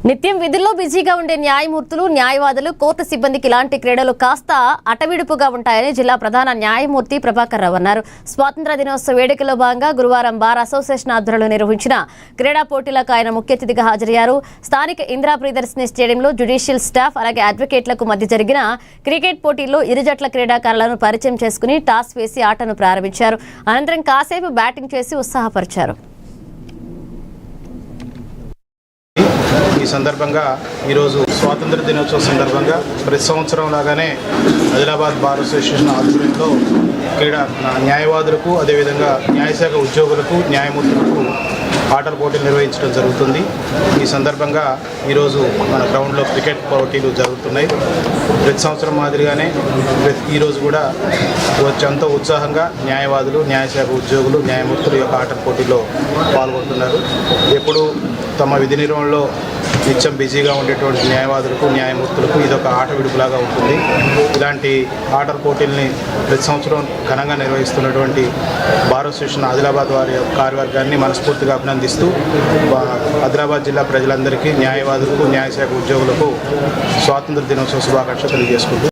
నిత్యం విధుల్లో బిజీగా ఉండే న్యాయమూర్తులు న్యాయవాదులు కోర్టు సిబ్బందికి ఇలాంటి క్రీడలు కాస్త అటవిడుపుగా ఉంటాయని జిల్లా ప్రధాన న్యాయమూర్తి ప్రభాకర్ రావు అన్నారు. స్వాతంత్ర దినోత్సవ వేడుకల్లో భాగంగా గురువారం బార్ అసోసియేషన్ ఆధ్వర్యంలో నిర్వహించిన క్రీడా పోటీలకు ఆయన ముఖ్య అతిథిగా హాజరయ్యారు. స్థానిక ఇందిరా ప్రియదర్శిని స్టేడియంలో జ్యుడిషియల్ స్టాఫ్ అలాగే అడ్వకేట్లకు మధ్య జరిగిన క్రికెట్ పోటీల్లో ఇరు జట్ల క్రీడాకారులను పరిచయం చేసుకుని టాస్ వేసి ఆటను ప్రారంభించారు. అనంతరం కాసేపు బ్యాటింగ్ చేసి ఉత్సాహపరిచారు. ఈ సందర్భంగా ఈరోజు స్వాతంత్ర దినోత్సవం సందర్భంగా ప్రతి సంవత్సరం లాగానే ఆదిలాబాద్ బార్ అసోసియేషన్ ఆధ్వర్యంలో న్యాయవాదులకు అదేవిధంగా న్యాయశాఖ ఉద్యోగులకు న్యాయమూర్తులకు ఆటల పోటీలు నిర్వహించడం జరుగుతుంది. ఈ సందర్భంగా ఈరోజు మన గ్రౌండ్లో క్రికెట్ పోటీలు జరుగుతున్నాయి. ప్రతి సంవత్సరం మాదిరిగానే ఈరోజు కూడా ఎంతో ఉత్సాహంగా న్యాయవాదులు న్యాయశాఖ ఉద్యోగులు న్యాయమూర్తులు యొక్క ఆటల పోటీల్లో పాల్గొంటున్నారు. ఎప్పుడు తమ విధి నిర్వహణలో నిత్యం బిజీగా ఉండేటువంటి న్యాయవాదులకు న్యాయమూర్తులకు ఇదొక ఆట విడుపులాగా ఉంటుంది. ఇలాంటి ఆటల పోటీల్ని ప్రతి సంవత్సరం ఘనంగా నిర్వహిస్తున్నటువంటి బార్ అసోసియేషన్ ఆదిలాబాద్ వారి కార్యవర్గాన్ని మనస్ఫూర్తిగా అభినందిస్తూ ఆదిలాబాద్ జిల్లా ప్రజలందరికీ న్యాయవాదులకు న్యాయశాఖ ఉద్యోగులకు స్వాతంత్ర దినోత్సవ శుభాకాంక్షలు తెలియజేసుకుంటూ